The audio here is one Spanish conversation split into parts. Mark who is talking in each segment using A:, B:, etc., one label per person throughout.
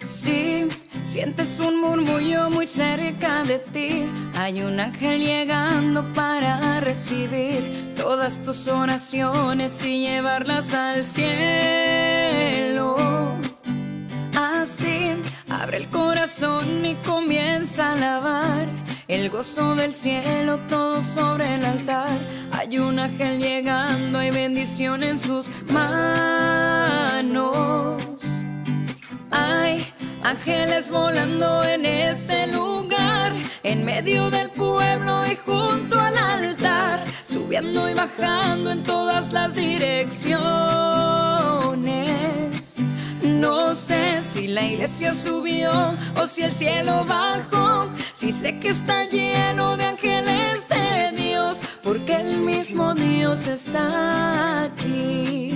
A: Si sientes un murmullo muy cerca de ti, hay un ángel llegando para recibir todas tus oraciones y llevarlas al cielo. Así, abre el corazón y comienza a alabar el gozo del cielo, todo sobre el altar. Hay un ángel llegando, hay bendición en sus manos. Hay ángeles volando en este lugar, en medio del pueblo y junto al altar, subiendo y bajando en todas las direcciones. No sé si la iglesia subió o si el cielo bajó, si sé que está lleno de ángeles de Dios, porque el mismo Dios está aquí.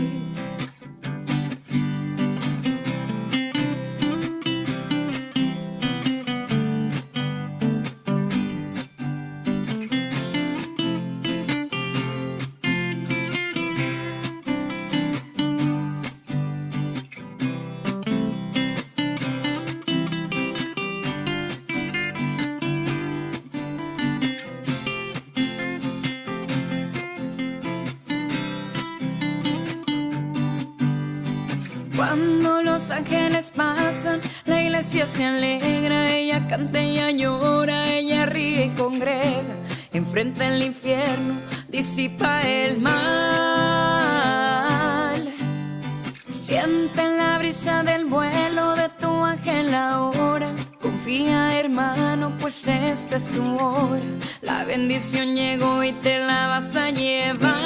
A: Cuando los ángeles pasan, la iglesia se alegra, ella canta, ella llora, ella ríe y congrega. Enfrenta el infierno, disipa el mal. Siente la brisa del vuelo de tu ángel ahora. Confía, hermano, pues esta es tu hora. La bendición llegó y te la vas a llevar.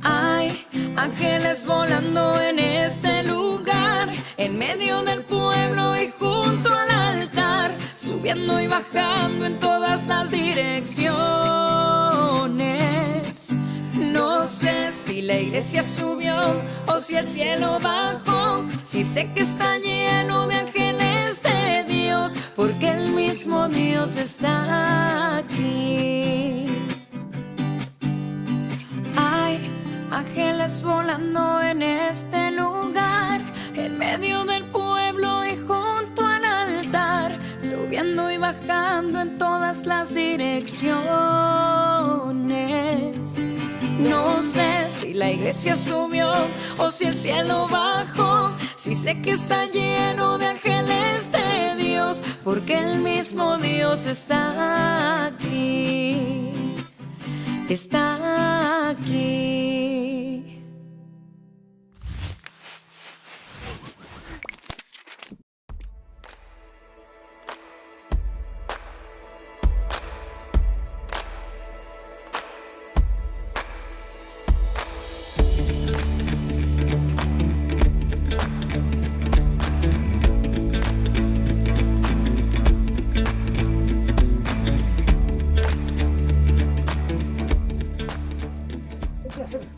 A: Hay ángeles volando en este lugar, en medio del pueblo y junto al altar, subiendo y bajando en todas las direcciones. No sé si la iglesia subió o si el cielo bajó, si sé que está lleno de ángeles de Dios, porque el mismo Dios está aquí. Hay ángeles volando en este lugar, en medio del pueblo y junto al altar, subiendo y bajando en todas las direcciones. No sé si la iglesia subió o si el cielo bajó, si sé que está lleno de ángeles de Dios, porque el mismo Dios está aquí. Está aquí.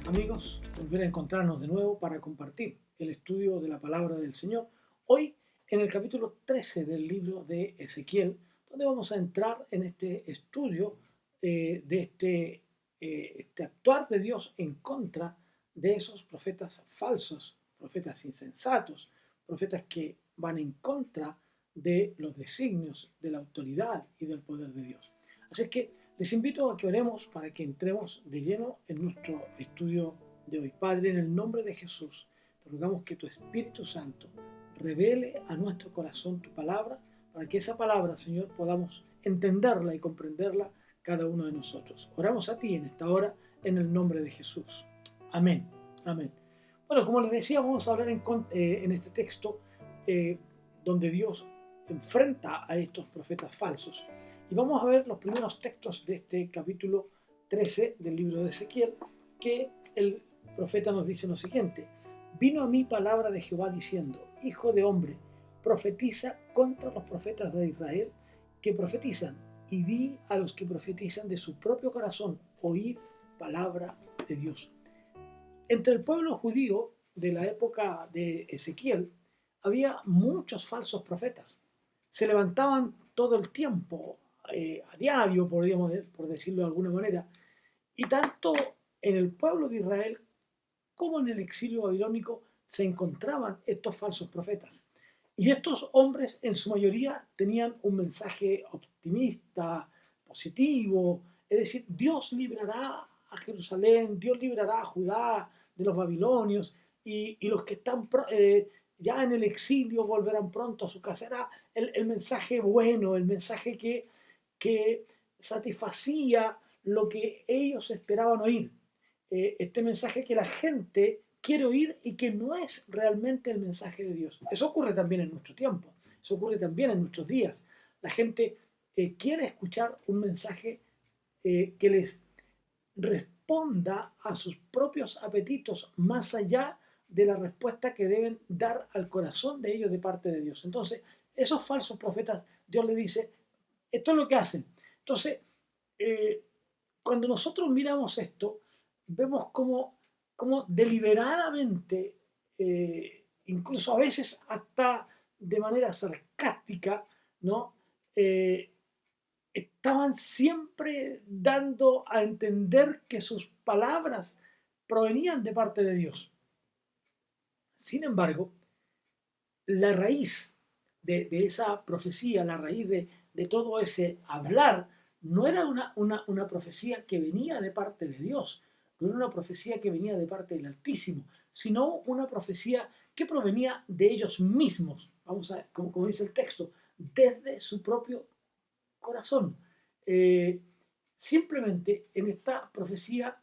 B: Amigos, volver a encontrarnos de nuevo para compartir el estudio de la palabra del Señor. Hoy en el capítulo 13 del libro de Ezequiel, donde vamos a entrar en este estudio de este actuar de Dios en contra de esos profetas falsos, profetas insensatos, profetas que van en contra de los designios, de la autoridad y del poder de Dios. Así es que les invito a que oremos para que entremos de lleno en nuestro estudio de hoy. Padre, en el nombre de Jesús, te rogamos que tu Espíritu Santo revele a nuestro corazón tu palabra, para que esa palabra, Señor, podamos entenderla y comprenderla cada uno de nosotros. Oramos a ti en esta hora, en el nombre de Jesús. Amén. Amén. Bueno, como les decía, vamos a hablar en este texto donde Dios enfrenta a estos profetas falsos. Y vamos a ver los primeros textos de este capítulo 13 del libro de Ezequiel, que el profeta nos dice lo siguiente: vino a mí palabra de Jehová diciendo, hijo de hombre, profetiza contra los profetas de Israel que profetizan, y di a los que profetizan de su propio corazón, oíd palabra de Dios. Entre el pueblo judío de la época de Ezequiel había muchos falsos profetas. Se levantaban todo el tiempo, a diario, por decirlo de alguna manera, y tanto en el pueblo de Israel como en el exilio babilónico se encontraban estos falsos profetas. Y estos hombres en su mayoría tenían un mensaje optimista, positivo, es decir, Dios librará a Jerusalén, Dios librará a Judá de los babilonios y los que están ya en el exilio volverán pronto a su casa. Era el mensaje bueno, el mensaje que satisfacía lo que ellos esperaban oír. Este mensaje que la gente quiere oír y que no es realmente el mensaje de Dios. Eso ocurre también en nuestro tiempo, eso ocurre también en nuestros días. La gente quiere escuchar un mensaje que les responda a sus propios apetitos más allá de la respuesta que deben dar al corazón de ellos de parte de Dios. Entonces, esos falsos profetas, Dios les dice, esto es lo que hacen. Entonces, cuando nosotros miramos esto, vemos cómo deliberadamente, incluso a veces hasta de manera sarcástica, ¿no? Estaban siempre dando a entender que sus palabras provenían de parte de Dios. Sin embargo, la raíz de esa profecía, la raíz de todo ese hablar, no era una profecía que venía de parte de Dios, no era una profecía que venía de parte del Altísimo, sino una profecía que provenía de ellos mismos, vamos a, como dice el texto, desde su propio corazón. Simplemente en esta profecía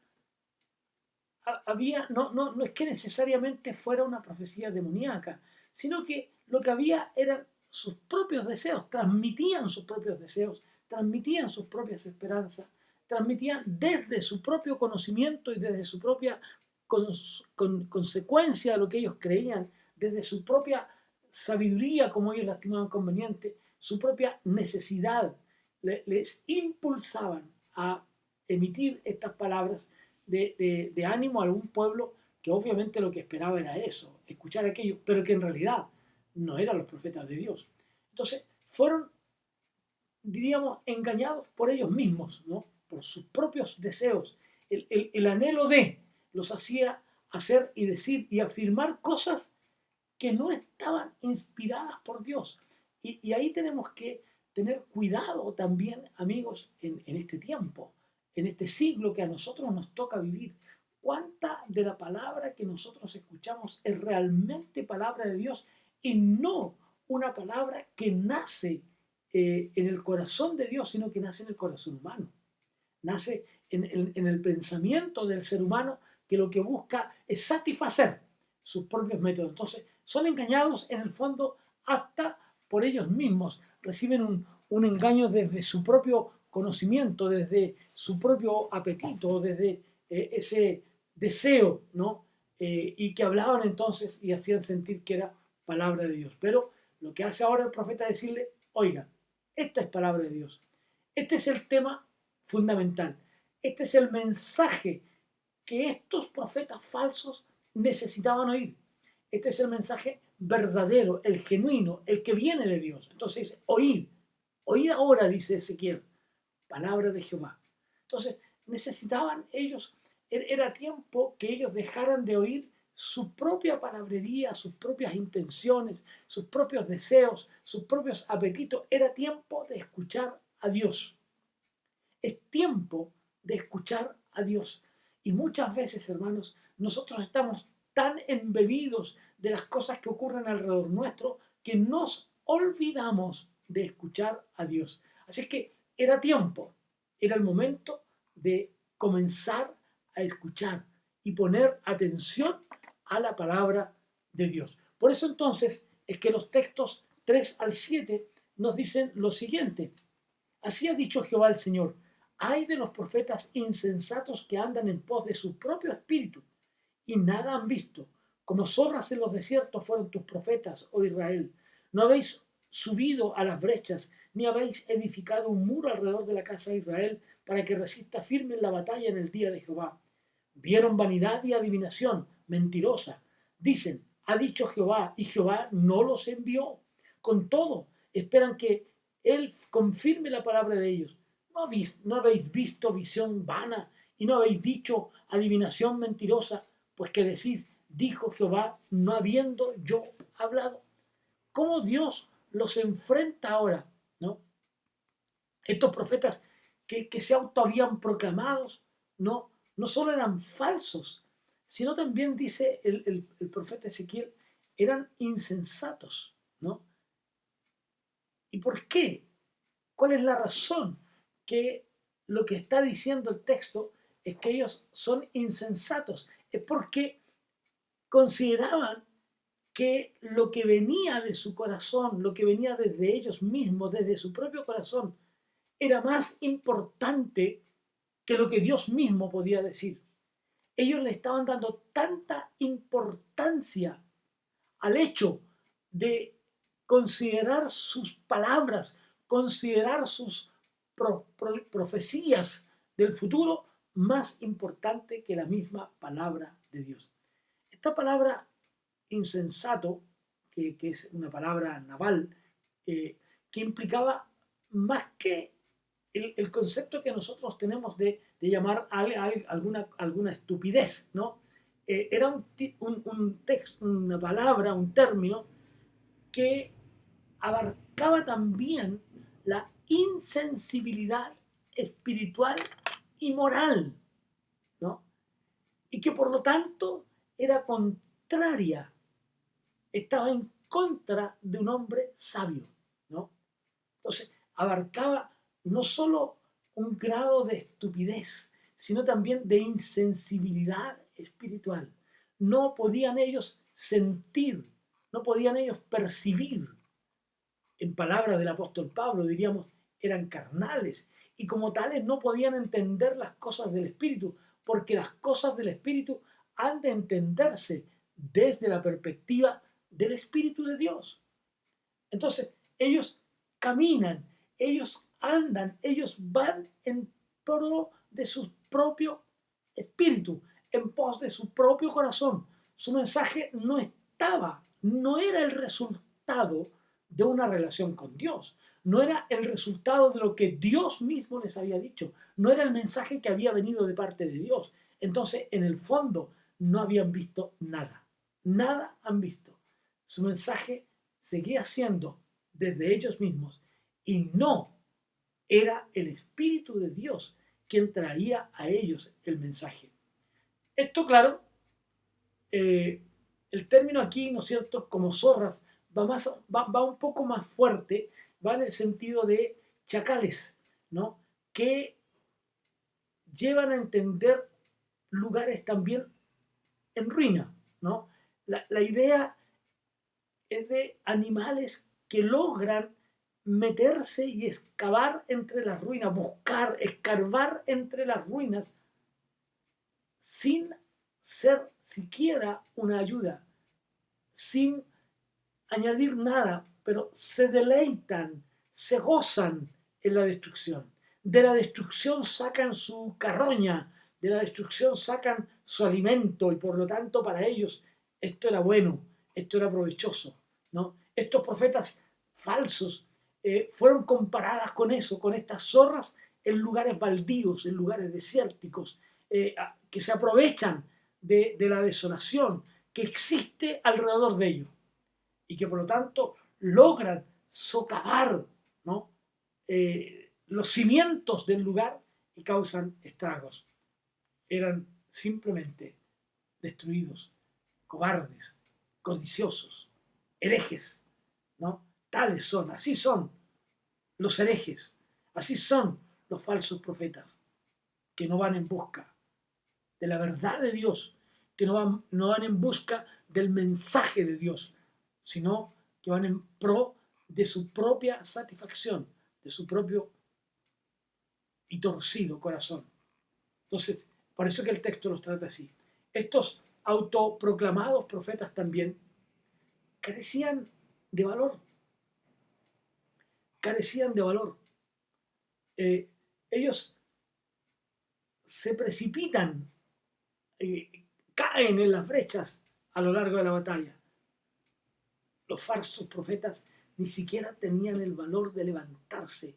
B: había, no es que necesariamente fuera una profecía demoníaca, sino que lo que había eran sus propios deseos, transmitían sus propios deseos, transmitían sus propias esperanzas, transmitían desde su propio conocimiento y desde su propia consecuencia de lo que ellos creían, desde su propia sabiduría, como ellos la estimaban conveniente, su propia necesidad, les impulsaban a emitir estas palabras de ánimo a algún pueblo que obviamente lo que esperaba era eso, escuchar aquello, pero que en realidad no eran los profetas de Dios. Entonces fueron, diríamos, engañados por ellos mismos, ¿no? Por sus propios deseos. El anhelo de los hacía hacer y decir y afirmar cosas que no estaban inspiradas por Dios. Y ahí tenemos que tener cuidado también, amigos, en este tiempo, en este siglo que a nosotros nos toca vivir. ¿Cuánta de la palabra que nosotros escuchamos es realmente palabra de Dios y no una palabra que nace en el corazón de Dios, sino que nace en el corazón humano? Nace en el pensamiento del ser humano que lo que busca es satisfacer sus propios métodos. Entonces, son engañados en el fondo hasta por ellos mismos. Reciben un engaño desde su propio conocimiento, desde su propio apetito, desde ese deseo, ¿no? Y que hablaban entonces y hacían sentir que era palabra de Dios. Pero lo que hace ahora el profeta es decirle, oiga, esta es palabra de Dios. Este es el tema fundamental. Este es el mensaje que estos profetas falsos necesitaban oír. Este es el mensaje verdadero, el genuino, el que viene de Dios. Entonces, oíd ahora, dice Ezequiel, palabra de Jehová. Entonces, necesitaban ellos, era tiempo que ellos dejaran de oír su propia palabrería, sus propias intenciones, sus propios deseos, sus propios apetitos. Era tiempo de escuchar a Dios. Es tiempo de escuchar a Dios. Y muchas veces, hermanos, nosotros estamos tan embebidos de las cosas que ocurren alrededor nuestro que nos olvidamos de escuchar a Dios. Así que era tiempo, era el momento de comenzar a escuchar y poner atención a la palabra de Dios. Por eso entonces es que los textos 3 al 7 nos dicen lo siguiente. Así ha dicho Jehová el Señor. Ay de los profetas insensatos que andan en pos de su propio espíritu y nada han visto. Como zorras en los desiertos fueron tus profetas, oh Israel. No habéis subido a las brechas, ni habéis edificado un muro alrededor de la casa de Israel para que resista firme en la batalla en el día de Jehová. Vieron vanidad y adivinación, mentirosa. Dicen, ha dicho Jehová, y Jehová no los envió. Con todo, esperan que Él confirme la palabra de ellos. ¿No habéis visto visión vana y no habéis dicho adivinación mentirosa? Pues que decís, dijo Jehová, no habiendo yo hablado. ¿Cómo Dios los enfrenta ahora, ¿no? Estos profetas que se auto habían proclamados, no solo eran falsos, sino también dice el profeta Ezequiel, eran insensatos, ¿no? ¿Y por qué? ¿Cuál es la razón? Que lo que está diciendo el texto es que ellos son insensatos. Es porque consideraban que lo que venía de su corazón, lo que venía desde ellos mismos, desde su propio corazón, era más importante que lo que Dios mismo podía decir. Ellos le estaban dando tanta importancia al hecho de considerar sus palabras, considerar sus profecías del futuro más importante que la misma palabra de Dios. Esta palabra insensato, que es una palabra naval, que implicaba más que el concepto que nosotros tenemos de llamar a alguna estupidez, ¿no? Era un texto, una palabra, un término que abarcaba también la insensibilidad espiritual y moral, ¿no? Y que por lo tanto era contraria, estaba en contra de un hombre sabio, ¿no? Entonces, abarcaba no solo un grado de estupidez, sino también de insensibilidad espiritual. No podían ellos sentir, no podían ellos percibir. En palabras del apóstol Pablo, diríamos, eran carnales y como tales no podían entender las cosas del Espíritu, porque las cosas del Espíritu han de entenderse desde la perspectiva del Espíritu de Dios. Entonces, ellos caminan, ellos andan, ellos van en pro de su propio espíritu, en pos de su propio corazón. Su mensaje no era el resultado de una relación con Dios, no era el resultado de lo que Dios mismo les había dicho, no era el mensaje que había venido de parte de Dios. Entonces, en el fondo, no habían visto nada, nada han visto. Su mensaje seguía siendo desde ellos mismos y no era el Espíritu de Dios quien traía a ellos el mensaje. Esto, claro, el término aquí, ¿no es cierto?, como zorras, va un poco más fuerte, va en el sentido de chacales, ¿no?, que llevan a entender lugares también en ruina, ¿no? La idea es de animales que logran meterse y excavar entre las ruinas, buscar, escarbar entre las ruinas sin ser siquiera una ayuda, sin añadir nada, pero se deleitan, se gozan en la destrucción. De la destrucción sacan su carroña, de la destrucción sacan su alimento y por lo tanto para ellos esto era bueno, esto era provechoso, ¿no? Estos profetas falsos fueron comparadas con eso, con estas zorras en lugares baldíos, en lugares desérticos, que se aprovechan de la desolación que existe alrededor de ellos y que por lo tanto logran socavar, ¿no?, los cimientos del lugar y causan estragos. Eran simplemente destruidos, cobardes, codiciosos, herejes, ¿no? Tales son, así son los herejes, así son los falsos profetas, que no van en busca de la verdad de Dios, que no van en busca del mensaje de Dios, sino que van en pro de su propia satisfacción, de su propio y torcido corazón. Entonces, por eso que el texto los trata así. Estos autoproclamados profetas también carecían de valor. Carecían de valor. Ellos se precipitan, caen en las brechas a lo largo de la batalla. Los falsos profetas ni siquiera tenían el valor de levantarse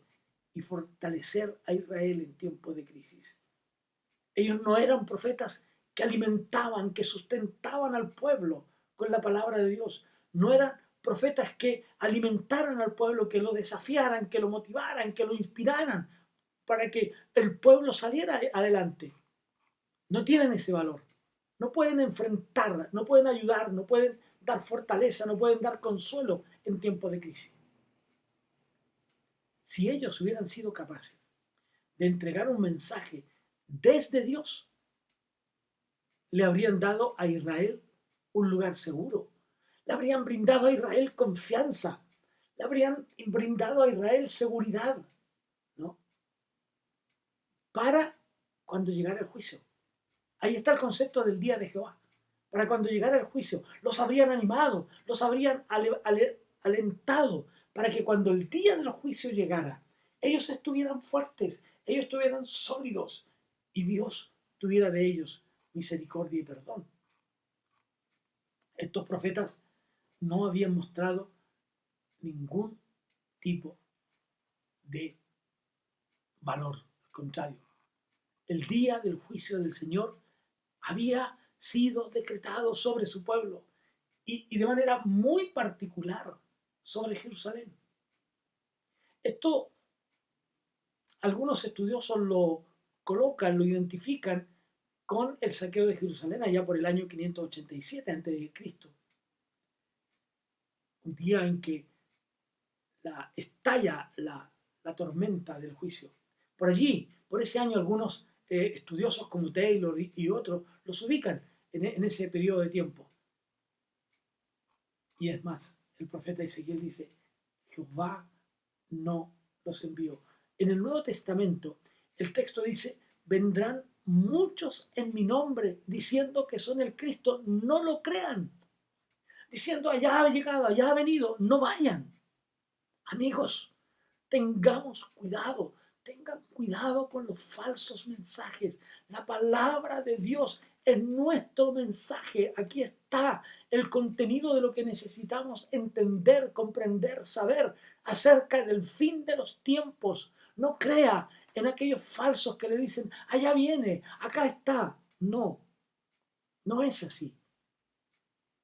B: y fortalecer a Israel en tiempos de crisis. Ellos no eran profetas que alimentaban, que sustentaban al pueblo con la palabra de Dios. No eran profetas que alimentaran al pueblo, que lo desafiaran, que lo motivaran, que lo inspiraran para que el pueblo saliera adelante. No tienen ese valor. No pueden enfrentar, no pueden ayudar, no pueden dar fortaleza, no pueden dar consuelo en tiempos de crisis. Si ellos hubieran sido capaces de entregar un mensaje desde Dios, le habrían dado a Israel un lugar seguro. Le habrían brindado a Israel confianza. Le habrían brindado a Israel seguridad, ¿no? Para cuando llegara el juicio. Ahí está el concepto del día de Jehová. Para cuando llegara el juicio, los habrían animado, los habrían alentado, para que cuando el día del juicio llegara, ellos estuvieran fuertes, ellos estuvieran sólidos y Dios tuviera de ellos misericordia y perdón. Estos profetas no habían mostrado ningún tipo de valor, al contrario. El día del juicio del Señor había sido decretado sobre su pueblo y de manera muy particular sobre Jerusalén. Esto algunos estudiosos lo colocan, lo identifican con el saqueo de Jerusalén allá por el año 587 a.C. Un día en que estalla la tormenta del juicio. Por allí, por ese año, algunos estudiosos como Taylor y otros los ubican en ese periodo de tiempo. Y es más, el profeta Ezequiel dice, Jehová no los envió. En el Nuevo Testamento, el texto dice, vendrán muchos en mi nombre diciendo que son el Cristo, no lo crean. Diciendo, allá ha llegado, allá ha venido, no vayan. Amigos, tengamos cuidado, tengan cuidado con los falsos mensajes. La palabra de Dios es nuestro mensaje. Aquí está el contenido de lo que necesitamos entender, comprender, saber acerca del fin de los tiempos. No crea en aquellos falsos que le dicen, allá viene, acá está. No, no es así.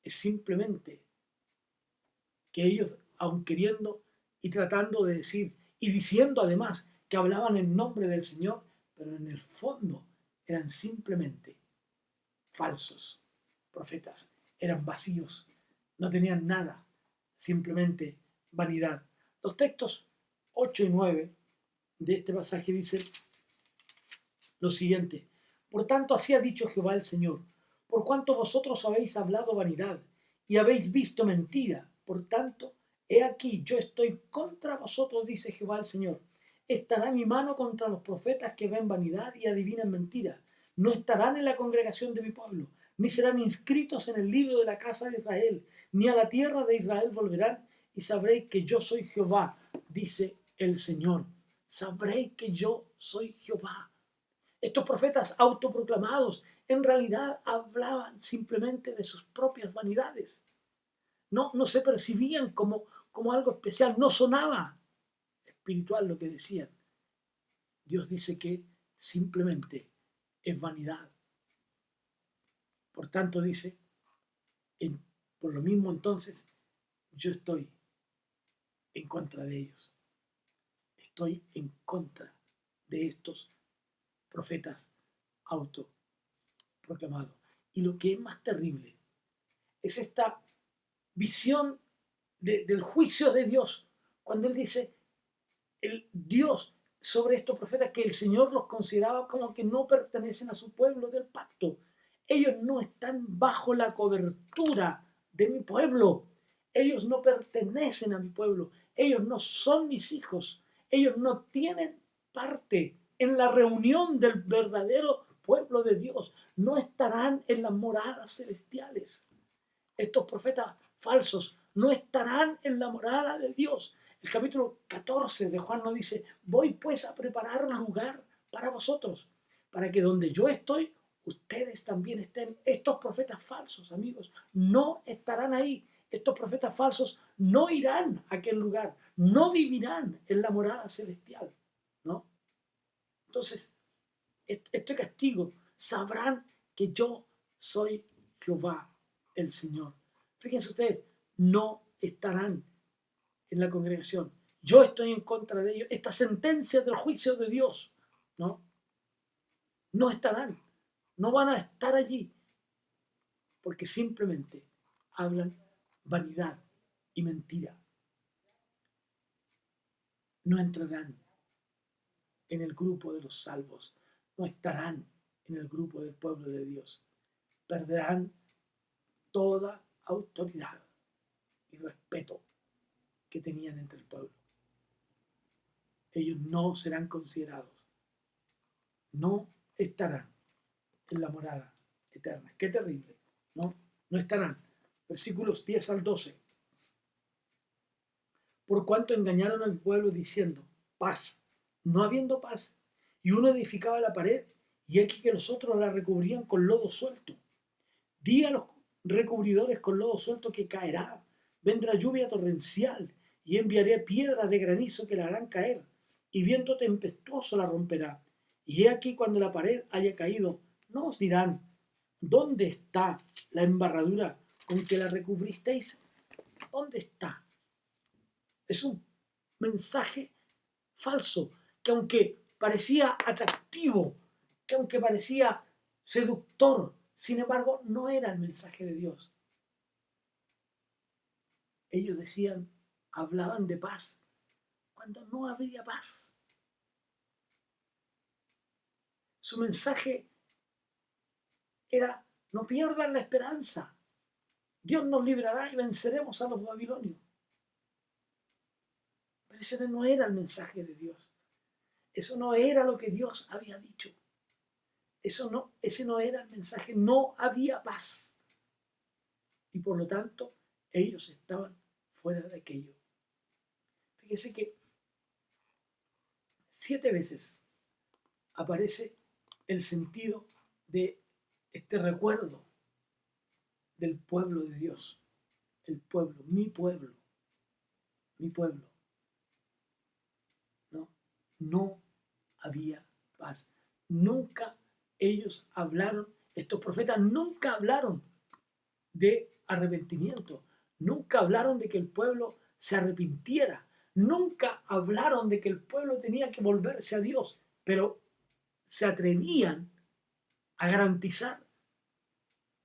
B: Es simplemente que ellos, aun queriendo y tratando de decir, y diciendo además que hablaban en nombre del Señor, pero en el fondo eran simplemente falsos profetas, eran vacíos, no tenían nada, simplemente vanidad. Los textos 8 y 9 de este pasaje dicen lo siguiente: por tanto, así ha dicho Jehová el Señor, por cuanto vosotros habéis hablado vanidad y habéis visto mentira, por tanto, he aquí, yo estoy contra vosotros, dice Jehová el Señor. Estará mi mano contra los profetas que ven vanidad y adivinan mentira. No estarán en la congregación de mi pueblo, ni serán inscritos en el libro de la casa de Israel, ni a la tierra de Israel volverán, y sabréis que yo soy Jehová, dice el Señor. Sabréis que yo soy Jehová. Estos profetas autoproclamados en realidad hablaban simplemente de sus propias vanidades. No se percibían como algo especial, no sonaba espiritual lo que decían. Dios dice que simplemente es vanidad. Por tanto dice, por lo mismo entonces, yo estoy en contra de ellos. Estoy en contra de estos profetas autoproclamados. Y lo que es más terrible es esta visión del juicio de Dios, cuando él dice, el Dios sobre estos profetas, que el Señor los consideraba como que no pertenecen a su pueblo del pacto. Ellos no están bajo la cobertura de mi pueblo. Ellos no pertenecen a mi pueblo. Ellos no son mis hijos. Ellos no tienen parte en la reunión del verdadero pueblo de Dios. No estarán en las moradas celestiales. Estos profetas falsos no estarán en la morada de Dios. El capítulo 14 de Juan nos dice, voy pues a preparar lugar para vosotros, para que donde yo estoy, ustedes también estén. Estos profetas falsos, amigos, no estarán ahí. Estos profetas falsos no irán a aquel lugar, no vivirán en la morada celestial, ¿no? Entonces, este castigo, sabrán que yo soy Jehová, el Señor. Fíjense ustedes, no estarán en la congregación. Yo estoy en contra de ellos. Esta sentencia del juicio de Dios, ¿no? No estarán, no van a estar allí, porque simplemente hablan vanidad y mentira. No entrarán en el grupo de los salvos, no estarán en el grupo del pueblo de Dios. Perderán toda autoridad y respeto que tenían entre el pueblo. Ellos no serán considerados, no estarán en la morada eterna. Qué terrible, ¿no? No estarán. Versículos 10 al 12. Por cuanto engañaron al pueblo diciendo, paz, no habiendo paz, y uno edificaba la pared, y aquí que los otros la recubrían con lodo suelto. Di a los recubridores con lodo suelto que caerá, vendrá lluvia torrencial, y enviaré piedras de granizo que la harán caer, y viento tempestuoso la romperá. Y he aquí cuando la pared haya caído, no os dirán, ¿dónde está la embarradura con que la recubristeis? ¿Dónde está? Es un mensaje falso, que aunque parecía atractivo, que aunque parecía seductor, sin embargo, no era el mensaje de Dios. Ellos decían, hablaban de paz, cuando no habría paz. Su mensaje era, no pierdan la esperanza. Dios nos librará y venceremos a los babilonios. Pero ese no era el mensaje de Dios. Eso no era lo que Dios había dicho. Ese no era el mensaje. No había paz. Y por lo tanto, ellos estaban fuera de aquello. Fíjese que 7 veces aparece el sentido de este recuerdo del pueblo de Dios. El pueblo, mi pueblo, mi pueblo. No había paz. Nunca ellos hablaron, estos profetas nunca hablaron de arrepentimiento, nunca hablaron de que el pueblo se arrepintiera, nunca hablaron de que el pueblo tenía que volverse a Dios, pero se atrevían a garantizar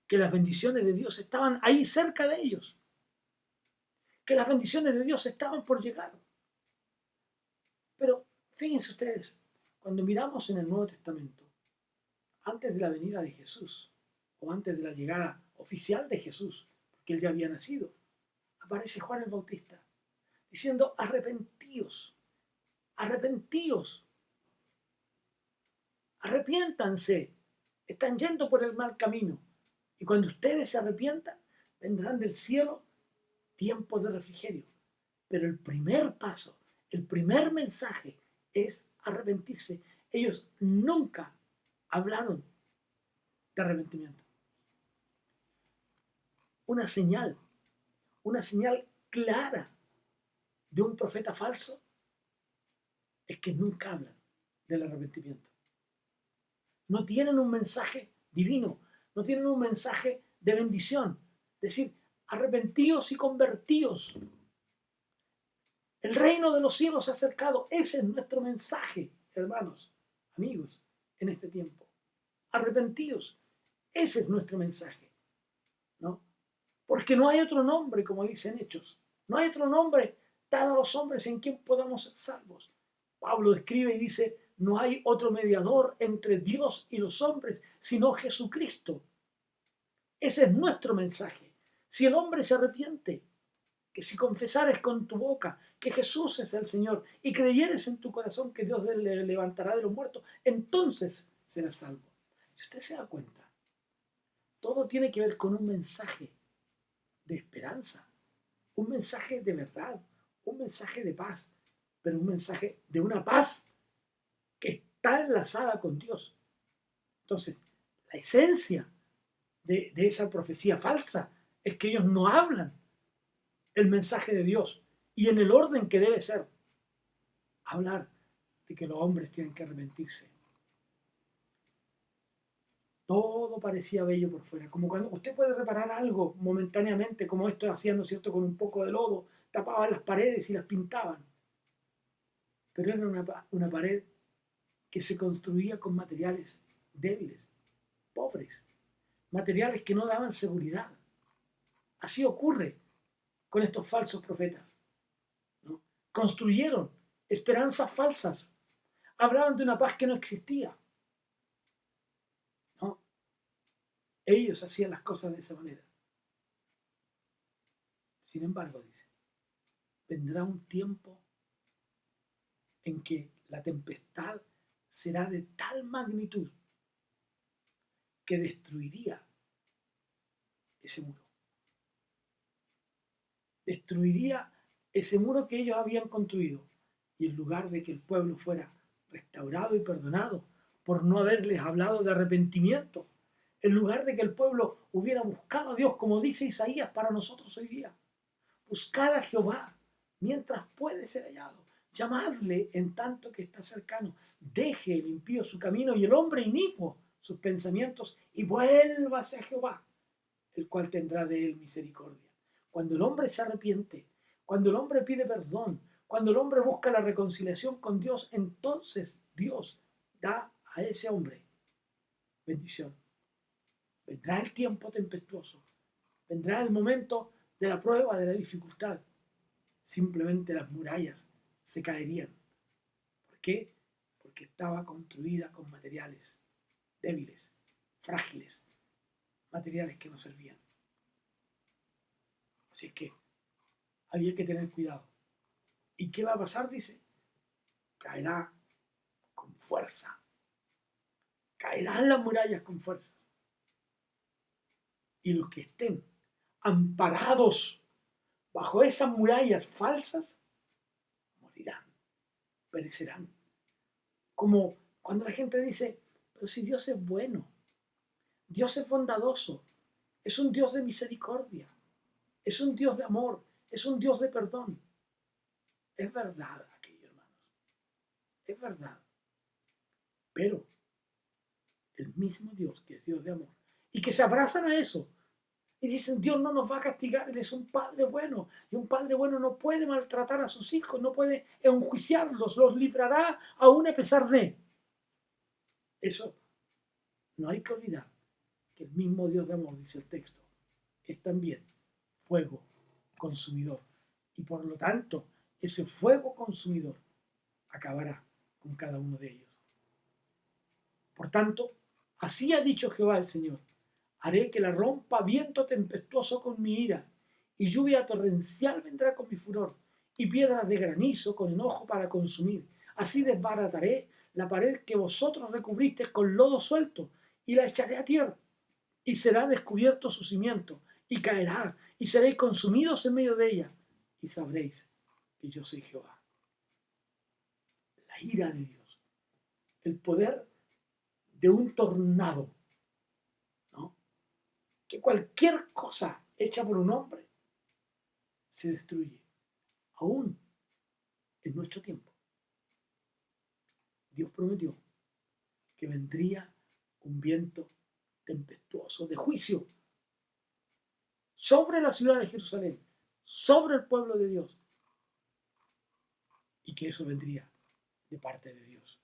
B: que las bendiciones de Dios estaban ahí cerca de ellos, que las bendiciones de Dios estaban por llegar. Pero fíjense ustedes, cuando miramos en el Nuevo Testamento, antes de la venida de Jesús, o antes de la llegada oficial de Jesús, porque él ya había nacido, aparece Juan el Bautista, diciendo, arrepentíos, arrepentíos, arrepiéntanse, están yendo por el mal camino, y cuando ustedes se arrepientan, vendrán del cielo tiempos de refrigerio. Pero el primer paso, el primer mensaje es arrepentirse. Ellos nunca hablaron de arrepentimiento. Una señal clara de un profeta falso es que nunca hablan del arrepentimiento. No tienen un mensaje divino, no tienen un mensaje de bendición. Es decir, arrepentíos y convertíos. El reino de los cielos se ha acercado. Ese es nuestro mensaje, hermanos, amigos, en este tiempo. Arrepentíos. Ese es nuestro mensaje, ¿no? Porque no hay otro nombre, como dicen Hechos. No hay otro nombre dado a los hombres en quien podamos ser salvos. Pablo escribe y dice, no hay otro mediador entre Dios y los hombres, sino Jesucristo. Ese es nuestro mensaje. Si el hombre se arrepiente, que si confesares con tu boca que Jesús es el Señor y creyeres en tu corazón que Dios le levantará de los muertos, entonces serás salvo. Si usted se da cuenta, todo tiene que ver con un mensaje de esperanza, un mensaje de verdad, un mensaje de paz, pero un mensaje de una paz que está enlazada con Dios. Entonces, la esencia de esa profecía falsa es que ellos no hablan el mensaje de Dios y en el orden que debe ser. Hablar de que los hombres tienen que arrepentirse. Todo parecía bello por fuera, como cuando usted puede reparar algo momentáneamente, como esto hacían, ¿no es cierto?, con un poco de lodo, tapaban las paredes y las pintaban. Pero era una pared que se construía con materiales débiles, pobres, materiales que no daban seguridad. Así ocurre con estos falsos profetas, ¿no? Construyeron esperanzas falsas, hablaban de una paz que no existía, ¿no? Ellos hacían las cosas de esa manera. Sin embargo, dice, vendrá un tiempo en que la tempestad será de tal magnitud que destruiría ese muro. Destruiría ese muro que ellos habían construido. Y en lugar de que el pueblo fuera restaurado y perdonado por no haberles hablado de arrepentimiento, en lugar de que el pueblo hubiera buscado a Dios, como dice Isaías para nosotros hoy día, buscad a Jehová mientras puede ser hallado, llamadle en tanto que está cercano, deje el impío su camino y el hombre inicuo sus pensamientos y vuélvase a Jehová, el cual tendrá de él misericordia. Cuando el hombre se arrepiente, cuando el hombre pide perdón, cuando el hombre busca la reconciliación con Dios, entonces Dios da a ese hombre bendición. Vendrá el tiempo tempestuoso, vendrá el momento de la prueba, de la dificultad. Simplemente las murallas se caerían. ¿Por qué? Porque estaba construida con materiales débiles, frágiles, materiales que no servían. Así que había que tener cuidado. ¿Y qué va a pasar? Dice, caerá con fuerza. Caerán las murallas con fuerzas. Y los que estén amparados bajo esas murallas falsas, morirán, perecerán. Como cuando la gente dice, pero si Dios es bueno, Dios es bondadoso, es un Dios de misericordia, es un Dios de amor, es un Dios de perdón. Es verdad aquello, hermanos, es verdad. Pero el mismo Dios que es Dios de amor y que se abrazan a eso y dicen, Dios no nos va a castigar, Él es un Padre bueno, y un Padre bueno no puede maltratar a sus hijos, no puede enjuiciarlos, los librará aún a pesar de eso. No hay que olvidar que el mismo Dios de amor, dice el texto, es también fuego consumidor, y por lo tanto ese fuego consumidor acabará con cada uno de ellos. Por tanto, así ha dicho Jehová el Señor, haré que la rompa viento tempestuoso con mi ira, y lluvia torrencial vendrá con mi furor, y piedras de granizo con enojo para consumir. Así desbarataré la pared que vosotros recubristeis con lodo suelto, y la echaré a tierra, y será descubierto su cimiento, y caerá, y seréis consumidos en medio de ella, y sabréis que yo soy Jehová. La ira de Dios, el poder de un tornado, ¿no? Que cualquier cosa hecha por un hombre se destruye, aún en nuestro tiempo. Dios prometió que vendría un viento tempestuoso de juicio sobre la ciudad de Jerusalén, sobre el pueblo de Dios, y que eso vendría de parte de Dios.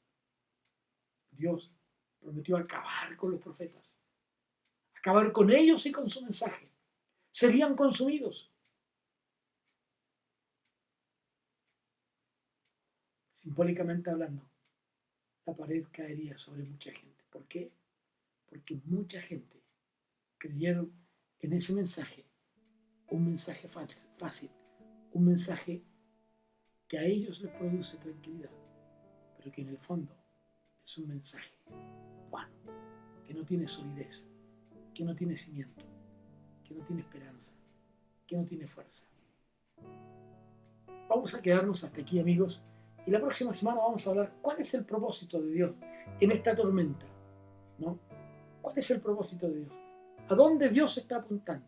B: Dios prometió acabar con los profetas, acabar con ellos y con su mensaje. Serían consumidos. Simbólicamente hablando, la pared caería sobre mucha gente. ¿Por qué? Porque mucha gente creyeron en ese mensaje, un mensaje fácil, un mensaje que a ellos les produce tranquilidad, pero que en el fondo es un mensaje vano, que no tiene solidez, que no tiene cimiento, que no tiene esperanza, que no tiene fuerza. Vamos a quedarnos hasta aquí, amigos, y la próxima semana vamos a hablar cuál es el propósito de Dios en esta tormenta, ¿no? ¿Cuál es el propósito de Dios? ¿A dónde Dios está apuntando?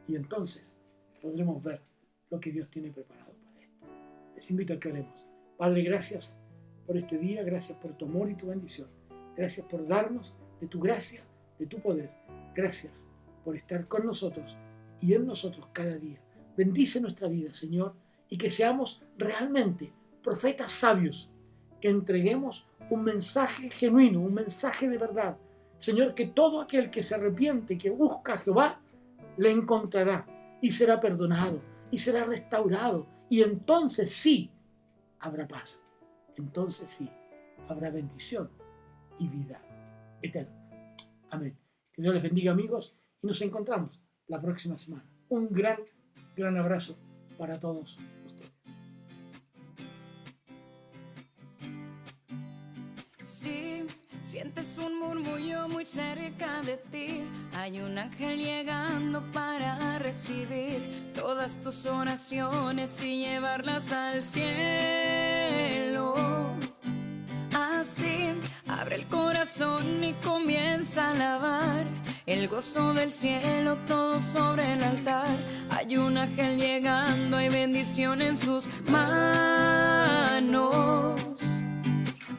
B: Y entonces podremos ver lo que Dios tiene preparado para esto. Les invito a que oremos. Padre, gracias por este día, gracias por tu amor y tu bendición. Gracias por darnos de tu gracia, de tu poder. Gracias por estar con nosotros y en nosotros cada día. Bendice nuestra vida, Señor, y que seamos realmente profetas sabios, que entreguemos un mensaje genuino, un mensaje de verdad. Señor, que todo aquel que se arrepiente, que busca a Jehová, le encontrará y será perdonado y será restaurado. Y entonces sí habrá paz. Entonces sí habrá bendición y vida eterna. Amén. Que Dios les bendiga, amigos, y nos encontramos la próxima semana. Un gran abrazo para todos ustedes.
A: Si sientes un murmullo muy cerca de ti, hay un ángel llegando para recibir todas tus oraciones y llevarlas al cielo. Así, abre el corazón y comienza a alabar el gozo del cielo, todo sobre el altar. Hay un ángel llegando, hay bendición en sus manos.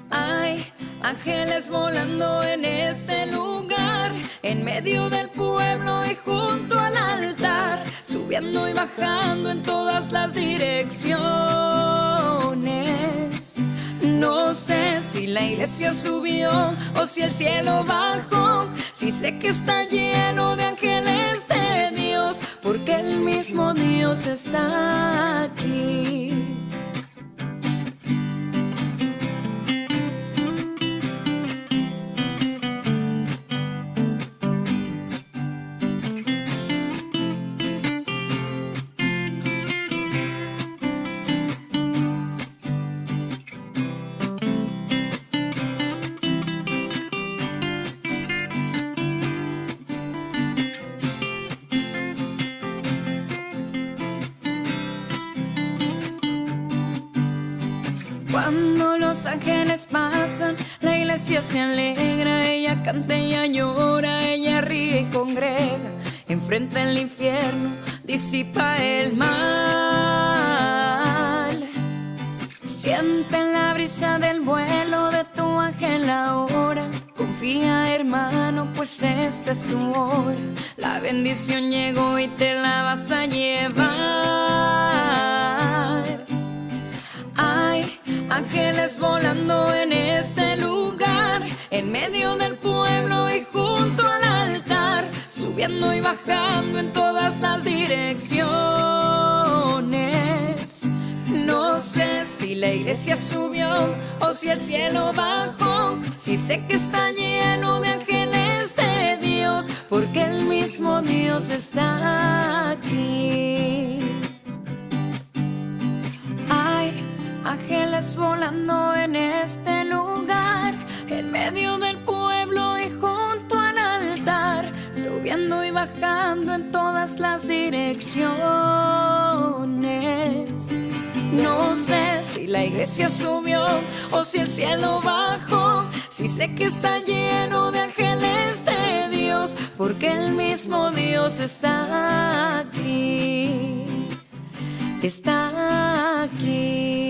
A: Hay ángeles volando en este lugar, en medio del pueblo y junto al altar, subiendo y bajando en todas las direcciones. No sé si la iglesia subió o si el cielo bajó, si sé que está lleno de ángeles de Dios, porque el mismo Dios está aquí. Cuando los ángeles pasan, la iglesia se alegra, ella canta, ella llora, ella ríe y congrega. Enfrenta el infierno, disipa el mal. Siente la brisa del vuelo de tu ángel ahora. Confía, hermano, pues esta es tu hora. La bendición llegó y te la vas a llevar. Hay ángeles volando en este lugar, en medio del pueblo y junto al altar, subiendo y bajando en todas las direcciones. No sé si la iglesia subió o si el cielo bajó, si sé que está lleno de ángeles de Dios, porque el mismo Dios está aquí. Hay ángeles volando en este lugar, en medio del pueblo y junto al altar, subiendo y bajando en todas las direcciones. No sé si la iglesia subió o si el cielo bajó, si sé que está lleno de ángeles de Dios, porque el mismo Dios está aquí. Está aquí.